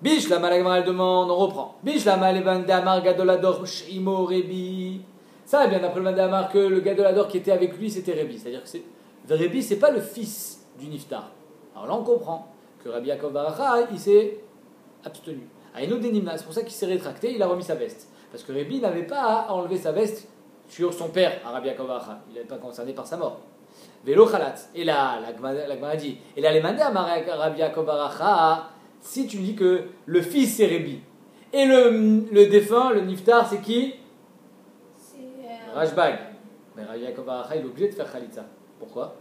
Bishlama, la Gemara elle demande, on reprend. Bishlama, le Vandamar Gadolador Shimo Rebi. Ça, bien d'après le Vandamar, que le Gadolador qui était avec lui, c'était Rebi. C'est-à-dire que Rebi, c'est pas le fils du Niftar. Alors là, on comprend que Rabbi Yaakov Baracha, il s'est abstenu. Aïnou Denimna, c'est pour ça qu'il s'est rétracté, il a remis sa veste. Parce que Rebi n'avait pas à enlever sa veste sur son père, à Rabbi Yaakov Baracha. Il n'était pas concerné par sa mort. Vélo Khalat. Et là, la Gemara dit, et là, les mandats à Rabbi Yaakov Baracha, si tu me dis que le fils c'est Rebi, et le défunt, le Niftar, c'est qui? C'est Rashbag. Mais Rabbi Yaakov Baracha, il est obligé de faire Khalitza. Pourquoi?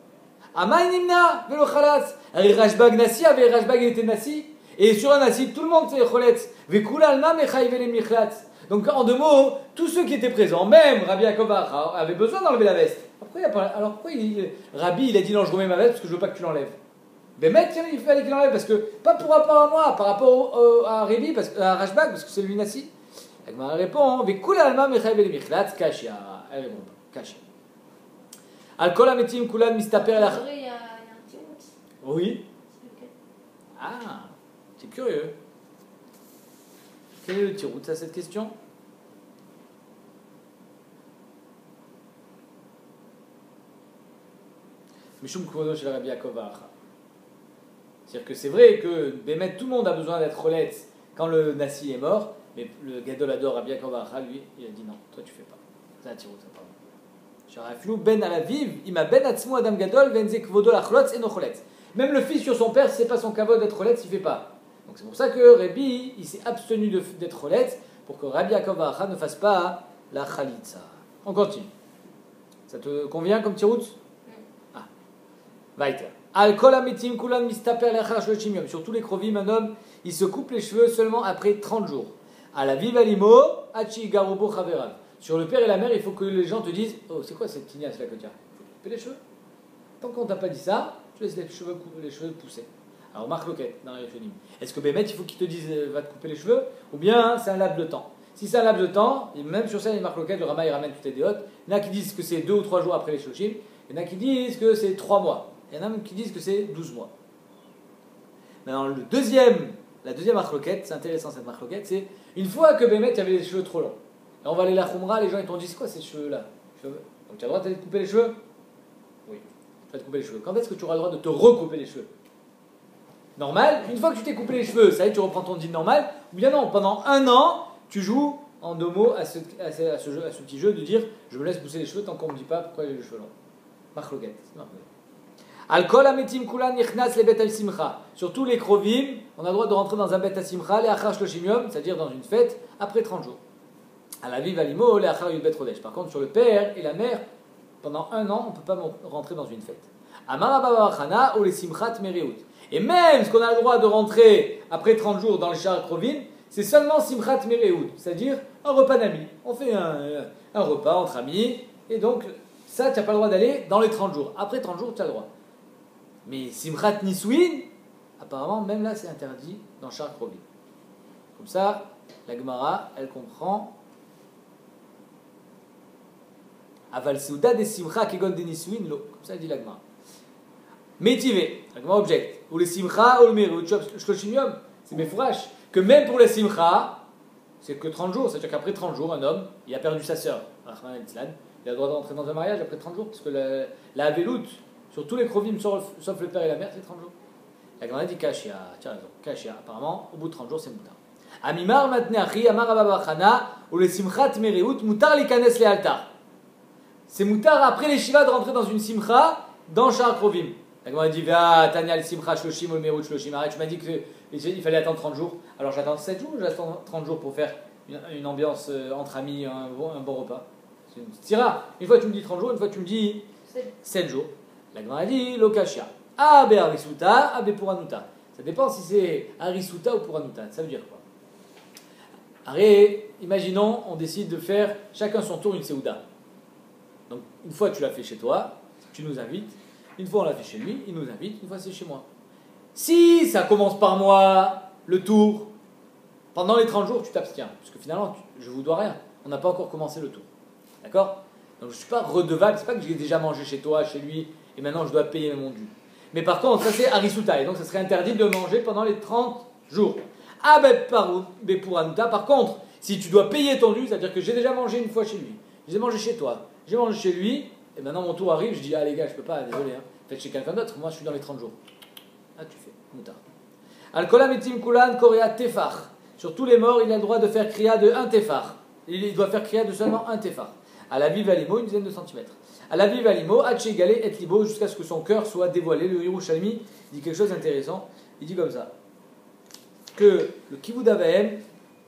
Amay Nimna, Vélo Khalat. Rashbag Nassi, avec Rashbag il était Nassi. Et sur un Nassi, tout le monde fait Cholet. Vekula Alma, Mechaï Vele Michlat. Donc en deux mots, tous ceux qui étaient présents, même Rabbi Yaakov Baracha, avaient besoin d'enlever la veste. Alors pourquoi Rabbi il a dit non, je remets ma veste parce que je veux pas que tu l'enlèves. Mais mec, il fallait qu'il l'enlève parce que, pas par rapport à moi, par rapport à Rebi, à Rashbag, parce que c'est lui Nassi. Elle répond, Vekula Alma, Mechaï Vele Michlat, Kashia. Elle répond pas, Kashia. Al-Kol Ametim Kulan Mistaper la. Il y a un petit route. Oui. C'est lequel? Ah, c'est curieux. Quel est le tirout à cette question? Mishum Kvodo chez Rabbi Yaakov Baracha. C'est-à-dire que c'est vrai que Bémet, tout le monde a besoin d'être roletz quand le Nassi est mort, mais le Gadolador Rabbi Yaakov Baracha, lui, il a dit non, toi tu fais pas. C'est un tirout, ça, pardon. Sharaflou ben alaviv, ima ben atzmu adam gadol, venze kvodo lachlotz et no choletz. Même le fils sur son père, c'est pas son kavod d'être roletz, il fait pas. Donc c'est pour ça que Rabbi, il s'est abstenu d'être roletz, pour que Rabbi Yaakov Baracha ne fasse pas la chalitza. On continue. Ça te convient comme tirout? Ah. Vaiter. Al kol ametim kulan mistaper leachar shloshim yom. Sur tous les krovim, un homme, il se coupe les cheveux seulement après 30 jours. À la vive alimo, achi garobo chaverav. Sur le père et la mère, il faut que les gens te disent, oh, c'est quoi cette tignasse là que tu as? Il faut couper les cheveux. Tant qu'on t'a pas dit ça, tu laisses les cheveux pousser. Alors, marque loquette dans les fénimes. Est-ce que Bémet, il faut qu'il te dise, va te couper les cheveux? Ou bien c'est un laps de temps? Si c'est un laps de temps, et même sur ça, il marque loquette, le Rama il ramène toutes les déotes. Il y en a qui disent que c'est 2 ou 3 jours après les Shoshim. Il y en a qui disent que c'est 3 mois. Il y en a même qui disent que c'est 12 mois. Maintenant, la deuxième marque loquette, c'est intéressant cette marque loquette, c'est une fois que Bémet avait les cheveux trop longs. Et on va aller à la Khumra, les gens ils t'ont dit c'est quoi ces cheveux-là? Donc tu as le droit de te couper les cheveux? Oui, tu vas te couper les cheveux. Quand est-ce que tu auras le droit de te recouper les cheveux? Normal, une fois que tu t'es coupé les cheveux, ça y est, tu reprends ton jean normal, ou bien non, pendant 1 an, tu joues en 2 mots à ce petit jeu de dire je me laisse pousser les cheveux tant qu'on ne me dit pas pourquoi j'ai les cheveux longs. Marloquette. Alcool ametim kulan nichnas le bet simcha. Sur tous les krovim, on a le droit de rentrer dans un bet simcha, le achar shloshim yom, c'est-à-dire dans une fête, après 30 jours. À la vive alimo, le achar yud bet chodesh. Par contre, sur le père et la mère, pendant 1 an, on ne peut pas rentrer dans une fête. Amar Abba Chana ou les simchat mereut. Et même ce qu'on a le droit de rentrer après 30 jours dans le char krovim, c'est seulement simchat mereut, c'est-à-dire un repas d'amis. On fait un repas entre amis, et donc ça, tu n'as pas le droit d'aller dans les 30 jours. Après 30 jours, tu as le droit. Mais simchat nisouin, apparemment, même là, c'est interdit dans le char krovim. Comme ça, la Gemara, elle comprend. Aval seuda de simcha kegon de nisouin lo. Comme ça, elle dit la Gemara. Métivé, la Gemara objecte. Ou le simcha ou le mereut shloshim yom. C'est méfourache. Que même pour le simcha, c'est que 30 jours. C'est-à-dire qu'après 30 jours, un homme, il a perdu sa sœur. Il a le droit d'entrer dans un mariage après 30 jours. Parce que la aveloute, sur tous les krovim, sauf le père et la mère, c'est 30 jours. La Gemara dit kashia. Tu as raison. Kashia. Apparemment, au bout de 30 jours, c'est moutar. Amimar matneachi, amar ababachana, ou le simchat mereut, moutar likanes le altar. C'est moutar après les shiva de rentrer dans une simcha, dans Shar Krovim. La Gemara dit va Tanya le simcha shloshim ou le merout shloshim. Arrête, tu m'as dit qu'il fallait attendre 30 jours. Alors j'attends 7 jours ou j'attends 30 jours pour faire une ambiance entre amis, un bon repas? C'est une tira. Une fois tu me dis 30 jours, une fois tu me dis 7 jours. La Gemara dit lokashia. Abe arisuta, abe puranuta. Ça dépend si c'est arisuta ou puranuta. Ça veut dire quoi? Arrête, imaginons, on décide de faire chacun son tour une seouda. Donc, une fois tu l'as fait chez toi, tu nous invites. Une fois on l'a fait chez lui, il nous invite. Une fois c'est chez moi. Si ça commence par moi, le tour, pendant les 30 jours tu t'abstiens. Parce que finalement, je vous dois rien. On n'a pas encore commencé le tour. D'accord? Donc je ne suis pas redevable. C'est pas que j'ai déjà mangé chez toi, chez lui, et maintenant je dois payer mon dû. Mais par contre, ça c'est arisuta. Et donc ça serait interdit de manger pendant les 30 jours. Ah ben pour Anta, par contre, si tu dois payer ton dû, c'est-à-dire que j'ai déjà mangé une fois chez lui, j'ai mangé chez toi, j'ai mangé chez lui, et maintenant mon tour arrive, je dis ah les gars, je peux pas, désolé, hein. Faites chez quelqu'un d'autre, moi je suis dans les 30 jours. Ah tu fais, moutar. Al-Kola Metim Kulan Korea Tefar. Sur tous les morts, il a le droit de faire kriya de 1 tefar. Il doit faire kriya de seulement 1 tefar. À la vive alimo, une dizaine de centimètres. À la vive alimo, Haché Galé et Libo, jusqu'à ce que son cœur soit dévoilé. Le Yerushalmi dit quelque chose d'intéressant. Il dit comme ça que le Kivud Avahem,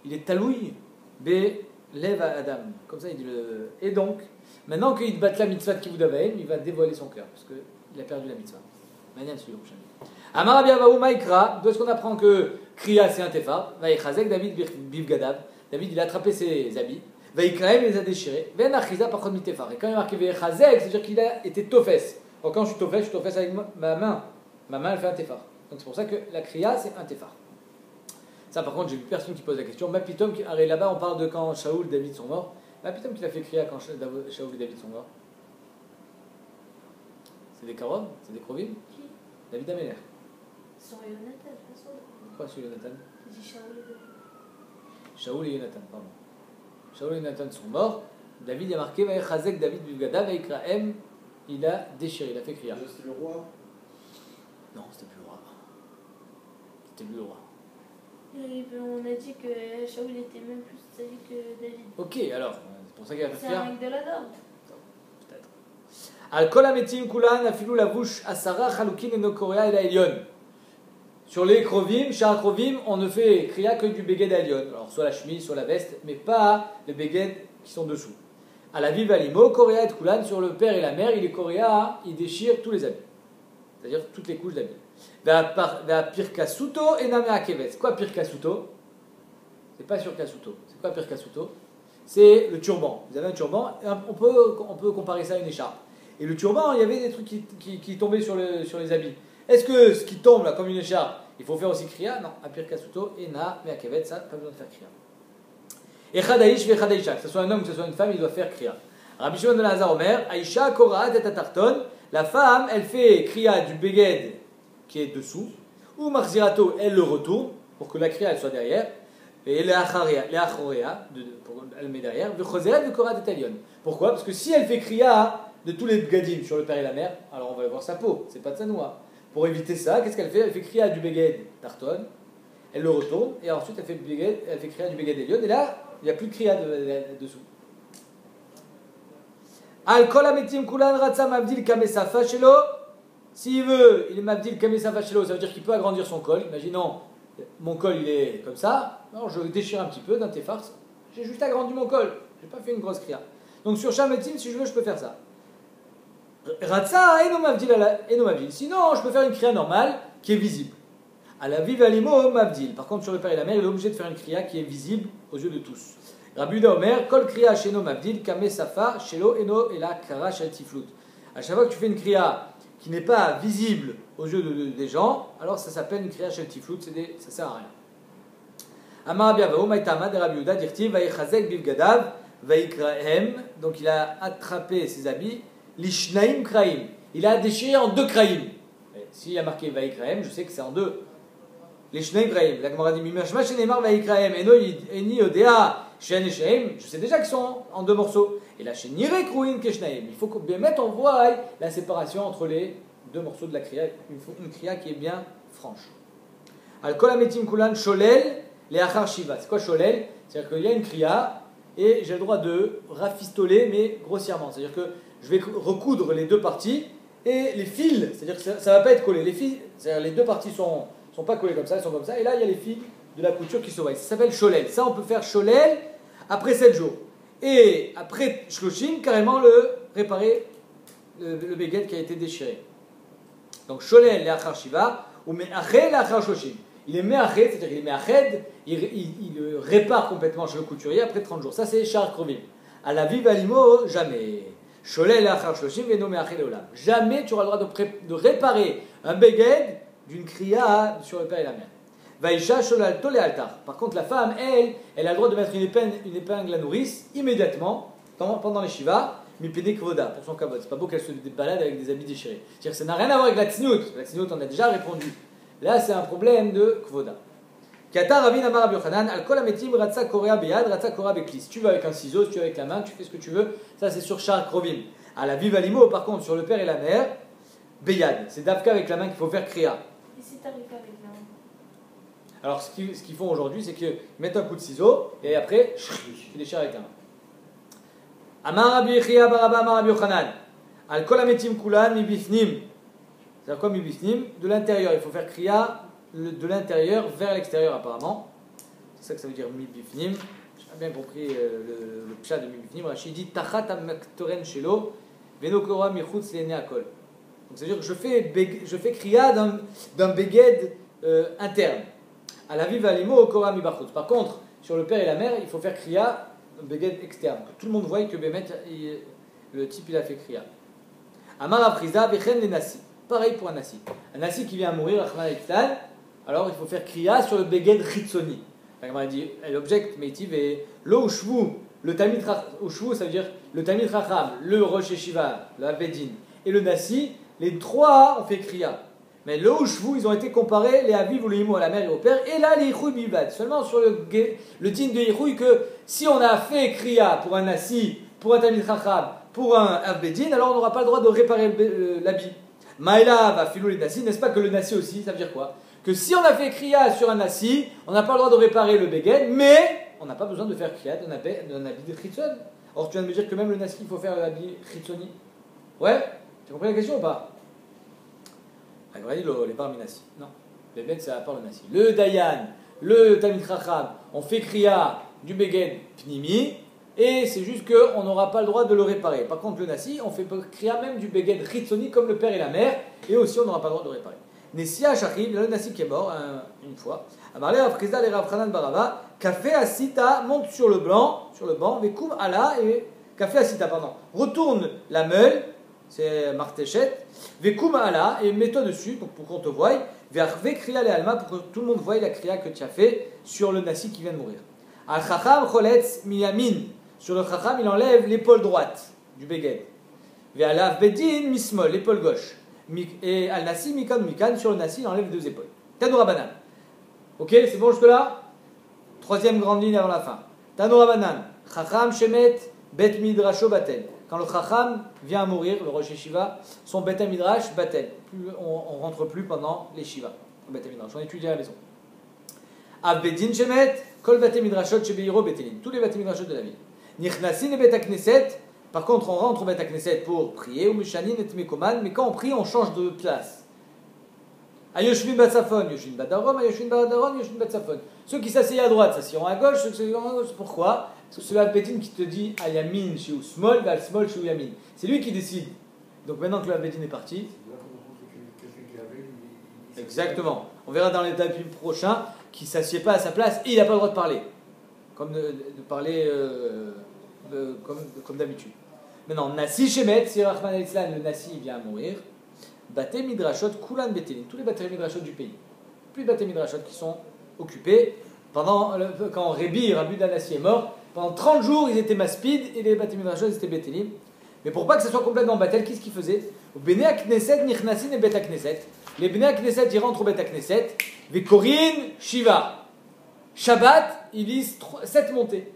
il est taloui, be lev Adam. Comme ça, il dit le. Et donc, maintenant qu'il bat la mitzvah de Kivud Avahem, il va dévoiler son cœur, parce qu'il a perdu la mitzvah. Manian sur Yerushalmi. Amar Abiavaou Maïkra, d'où est-ce qu'on apprend que Kriya c'est un tefar? Vaïchazek David Bivgadav. David il a attrapé ses habits. Vaïkraem les a déchirés. Venachiza par contre mitefar. Et quand il est marqué Vaïchazek, c'est-à-dire qu'il a été tofes. Donc quand je suis tofes avec ma main. Ma main elle fait un tefar. Donc c'est pour ça que la Kriya c'est un tefar. Ça par contre j'ai vu personne qui pose la question. Mapitom, là-bas on parle de quand Shaoul et David sont morts. Mapitom qu'il a fait Kriya quand Shaoul et David sont morts. C'est des Karom? C'est des Krovim? David Améler. Sur Jonathan, de toute façon. Quoi sur Jonathan? J'ai Shaoul et David. Shaoul et Jonathan, pardon. Shaoul et Jonathan sont morts. David a marqué Vaïchazek David Bivgada, Vaïkraem, il a déchiré, il a fait kriya. C'était le roi? Non, c'était plus le roi. C'était plus le roi. On a dit que Shaoul était même plus sadique que David. Ok, alors, c'est pour ça qu'il a fait C'est kriya. un mec de la dor. Peut-être. Al kol hametim kulan afilou lavush asara chalukin eno korea el haelyon. Sur les krovim, char krovim, on ne fait kriya que du beged haelyon. Alors soit la chemise, soit la veste, mais pas les beged qui sont dessous. À la vive alimo, korea et kulan, sur le père et la mère, il est korea, il déchire tous les habits. C'est-à-dire toutes les couches d'habits. Va pirkasuto et name akevet. C'est quoi pirkasuto? C'est pas sur kasuto. C'est quoi pirkasuto? C'est le turban. Vous avez un turban, on peut comparer ça à une écharpe. Et le turban, il y avait des trucs qui tombaient sur les habits. Est-ce que ce qui tombe là comme une écharpe, il faut faire aussi kriya? Non, à pirkasuto et na me akevet, ça, pas besoin de faire kriya. Et chadaïch ve chadaïcha, que ce soit un homme, que ce soit une femme, il doit faire kriya. Rabbi Shimon ben Elazar Omer, Aïcha koraat et atarton, la femme, elle fait kriya du beged qui est dessous, ou marzirato, elle le retourne pour que la kriya elle soit derrière, et l'achorea, elle met derrière, ve choseret ve koraat et alion. Pourquoi? Parce que si elle fait kriya de tous les begadim sur le père et la mère, alors on va voir sa peau, c'est pas de sa noix. Pour éviter ça, qu'est-ce qu'elle fait? Elle fait kriya du beged tarton, elle le retourne, et ensuite elle fait kriya du beged elion, et là, il n'y a plus de kriya dessous. Al kol hametim kulan ratza mabdil kamesafa shelo. S'il veut, il est mabdil kamesafa shelo, ça veut dire qu'il peut agrandir son col. Imaginons, mon col il est comme ça, alors je déchire un petit peu d'un tefar, j'ai juste agrandi mon col, j'ai pas fait une grosse kriya. Donc sur shametim, si je veux, je peux faire ça. Ratza eno mabdil. Sinon, je peux faire une kriya normale qui est visible. À la vive alimo mabdil. Par contre, sur le père et la mère, il est obligé de faire une kriya qui est visible aux yeux de tous. Rabbi Yehuda Omer, kol kriya sheno mabdil, kame safa, shelo eno et la kara shel tiflut. À chaque fois que tu fais une kriya qui n'est pas visible aux yeux des gens, alors ça s'appelle une kriya shel tiflut, ça sert à rien. Amar Abiavaou, maïtama de Rabbi Yehuda, dirti, vaïchazek bivgadav, vaïkrahem, donc il a attrapé ses habits, lishnaim kraim, il a déchiré en 2 kraim. S'il y a marqué vaïkrahem, je sais que c'est en 2. Lishnaim kraim, la Gemara dit, mimashma shenemar vaïkrahem, eno eni odea, je sais déjà qu'ils sont en 2 morceaux. Et là, chez Nire Krouin Keshnaim, il faut bien mettre en voie la séparation entre les 2 morceaux de la kriya, une kriya qui est bien franche. Al kol hametim kulan sholel leachar shiva. C'est quoi sholel? C'est-à-dire qu'il y a une kriya et j'ai le droit de rafistoler, mais grossièrement. C'est-à-dire que je vais recoudre les 2 parties et les fils, c'est-à-dire que ça ne va pas être collé. Les fils, c'est-à-dire les 2 parties sont pas collées comme ça, elles sont comme ça. Et là, il y a les fils de la couture qui se voient. Ça s'appelle sholel. Ça, on peut faire sholel après 7 jours. Et après shloshim, carrément réparer le beged qui a été déchiré. Donc sholel leachar shiva ou me'ached leachar shloshim. Il est me'ached, c'est-à-dire qu'il est me'ached, il le répare complètement chez le couturier après 30 jours. Ça, c'est shar krovim. À la vive alimo, jamais. Sholel leachar shloshim veno me'ached leolam. Jamais tu auras le droit de réparer un beged d'une kriya sur le père et la mère. Vaïcha sholal tole altar. Par contre, la femme, elle a le droit de mettre une épingle à nourrice immédiatement pendant les shivas, mipene kvoda, pour son kavod. C'est pas beau qu'elle se balade avec des habits déchirés. C'est-à-dire que ça n'a rien à voir avec la tsniout. La tsniout, on a déjà répondu. Là, c'est un problème de kvoda. Kata Ravin Amar Rabbi Yochanan, Al Kol Ametim Ratsa Korea Beyad, Ratsa Korea Beklis. Si tu veux avec un ciseau, si tu veux avec la main, tu fais ce que tu veux. Ça, c'est sur Shar Krovim. À la Viva Limo, par contre, sur le père et la mère, Beyad. C'est Davka avec la main qu'il faut faire Kriya. Et si t'arrives pas avec la main? Alors, ce qu'ils font aujourd'hui, c'est qu'ils mettent un coup de ciseau et après, ils déchirent avec la main. Amar Rabbi Yechia Baraba Amar Rabbi Yochanan, Al Kol Ametim Kulan Mibifnim. C'est-à-dire quoi Mibifnim? De l'intérieur. Il faut faire Kriya de l'intérieur vers l'extérieur apparemment. C'est ça que ça veut dire Mibifnim. J'ai bien compris le pshat de Mibifnim. Rachid dit Tachat Amaktoren Shelo Venokora Michutz Lene Akol. Donc ça veut dire que je fais Kriya d'un beged interne. À la viva limo au Kora Mibachutz. Par contre, sur le père et la mère, il faut faire Kriya d'un beged externe. Que tout le monde voit que Bémet, le type il a fait Kriya. Amar Afriza Bechen le Nasi. Pareil pour un Nasi. Un Nasi qui vient à mourir, Rahman al-Iktal, alors il faut faire Kriya sur le Beged Chitzoni. La Gemara dit, l'object Meitiv est Lo Ushvu, le Talmid Ushvu, ça veut dire le Talmid Chacham, le Rosh Yeshiva, le Abedin et le Nasi, les trois ont fait Kriya. Mais le Ushvu, ils ont été comparés, les Aviv ou les Imo à la mère et au père, et là les Yichouy Bilbad. Seulement sur le din de Yichouy que si on a fait Kriya pour un Nasi, pour un Talmid Chacham, pour un Abedin, alors on n'aura pas le droit de réparer l'habit. Maïla va filou les Nasi, n'est-ce pas que le Nasi aussi, ça veut dire quoi? Que si on a fait Kriya sur un Nasi, on n'a pas le droit de réparer le Beged, mais on n'a pas besoin de faire Kriya d'un habit de Chitzon. Or tu viens de me dire que même le Nasi, il faut faire l'habit Chitzoni. Ouais? Tu as compris la question ou pas? Ah, il dit les parmi Nasi. Non. Le Beged, c'est à part le Nasi. Le Dayan, le Talmid Chacham, on fait Kriya du Beged Pnimi, et c'est juste qu'on n'aura pas le droit de le réparer. Par contre, le Nasi, on fait Kriya même du Beged Chitzoni comme le père et la mère, et aussi on n'aura pas le droit de le réparer. Nessia Shachim, le Nasi qui est mort une fois. Amarle Rav-Chizda et Rav-Chanan Baraba, Café Asita monte sur le banc, Vekoum Allah et Café Asita, pardon. Retourne la meule, c'est Martéchet, Vekoum Allah et mets-toi dessus, donc pour qu'on te voie, Ve Kriya le Alma, pour que tout le monde voie la Kriya que tu as fait sur le Nasi qui vient de mourir. Al Chacham Choletz Miyamin, sur le Chacham il enlève l'épaule droite du Beged. Ve Alav Bedin Mismol, l'épaule gauche. Et al-Nasi, Mikan ou Mikan, sur le Nasi, il enlève les deux épaules. Tanoura Banan. Ok, c'est bon jusque-là? Troisième grande ligne avant la fin. Tanoura Banan. Chacham Shemet Bet Midrasho Batel. Quand le Chacham vient à mourir, le Rosh Yeshiva, son Bet Midrash Batel. On ne rentre plus pendant les Shiva. Bet Midrash, on étudie à la maison. Abedin Shemet, Kol Bet Midrashot Shebeiro Betelin. Tous les Bet Midrashot de la ville. Nichnasin et Bet Knesset. Par contre, on rentre au Bet Knesset pour prier, ou Mishanin et Mekoman, mais quand on prie, on change de place. Ayoshvin Batsafon, Yoshvin Badarom, Ayoshvin Badarom, Yoshvin Batsafon. Ceux qui s'asseyent à droite s'asseyeront à gauche, ceux qui s'asseyeront à gauche, pourquoi? Parce que c'est l'Abedin qui te dit à Yamin chez Smol, va Smol chez Yamin. C'est lui qui décide. Donc maintenant que l'Abedin est parti. Exactement. On verra dans les tapis prochains qu'il ne s'assied pas à sa place et il n'a pas le droit de parler. Comme de parler comme d'habitude. Maintenant, Nasi Shemet, si Rahman al-Islam, le Nasi vient à mourir, Bate Midrashot, Kulan Betelin, tous les Bate Midrashot du pays. Plus de Bate Midrashot qui sont occupés. Quand Rabbi Nasi est mort, pendant 30 jours, ils étaient maspides et les Bate Midrashot étaient Betelim. Mais pour pas que ce soit complètement Batel, qu'est-ce qu'ils faisaient? Bnei Knesset, Nichnasin et Bet Knesset. Les Bnei Knesset, ils rentrent au Bet Knesset, Vekorin, Shiva. Shabbat, ils lisent 7 montées.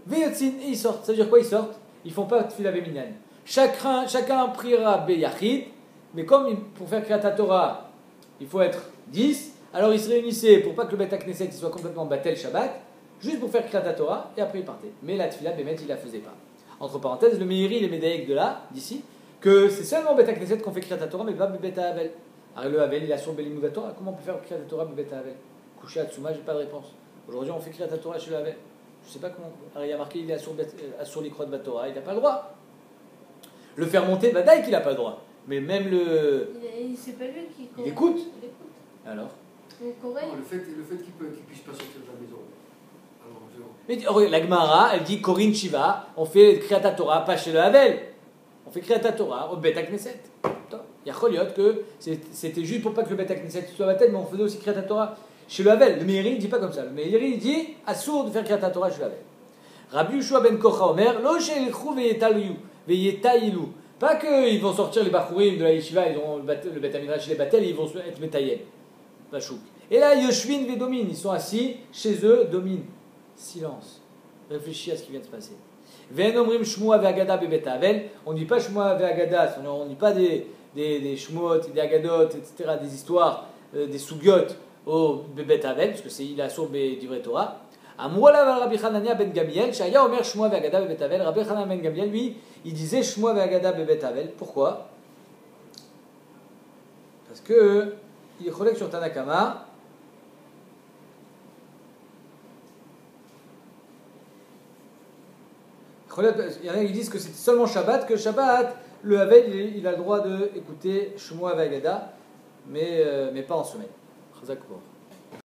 Veyotzin, et ils sortent. Ça veut dire quoi ils sortent? Ils font pas Tfila Beminyan. Chacun priera Beyachid, mais comme pour faire Kriyat Torah, il faut être 10, alors ils se réunissaient pour pas que le Bet Knesset soit complètement Batel Shabbat, juste pour faire Kriyat Torah, et après ils partaient. Mais la Tfila Bemet, il la faisait pas. Entre parenthèses, le Meiri, les médaillés de là, d'ici, que c'est seulement Bet Knesset qu'on fait Kriyat Torah, mais pas Bet Havel. Alors le Havel, il a sur Belimud Torah, comment on peut faire Kriyat Torah Bet Havel? Couché à Tsuma, j'ai pas de réponse. Aujourd'hui, on fait Kriyat Torah chez le Havel. Je sais pas comment. Alors, il y a marqué il est sur l'Ikra de Batora, il n'a pas le droit. Le faire monter, Badaï qu'il n'a pas le droit. Mais même le. C'est pas lui qui. Il écoute. Alors le fait qu'il ne puisse pas sortir de la maison. Mais la Gemara, elle dit Korin Shiva, on fait Kriyat Torah, pas chez le Havel. On fait Kriyat Torah au Bet Knesset. Il y a Choliot que c'était juste pour pas que le Bet Knesset soit à tête, mais on faisait aussi Kriyat Torah. Chez le Havel, le Meiri ne dit pas comme ça. Le Meiri dit assourd de faire Kriyat Torah chez le Havel. Rabbi Yeshua ben Kocha Omer, lo she'ilchou ve'yetayilu. Pas qu'ils vont sortir les Bachourim de la Yeshiva, ils ont le Bet Midrash, les Batel, ils vont être Metayel. Et là, Yoshvin ve domine, ils sont assis, chez eux, domine. Silence. Réfléchis à ce qui vient de se passer. Ve'en omrim shmua ve'agada bebet avel. On ne dit pas shmua ve'agada, on ne dit pas des shmuot, des agadot, etc., des histoires, des sugyot au bebet avel, parce que c'est il a sauvé du vrai Torah. Amouala val Rabbi Hanania ben Gamiel, Shaya omer shmua ve'agada bebet avel. Rabbi Hanania ben Gamiel, lui, il disait shmua ve'agada bebet avel. Pourquoi? Parce que il est cholek sur Tanakama. Il y en a qui disent que c'est seulement Shabbat, que Shabbat, le Havel, il a le droit d'écouter Shmua Vagada, mais pas en semaine. Chazak Bor.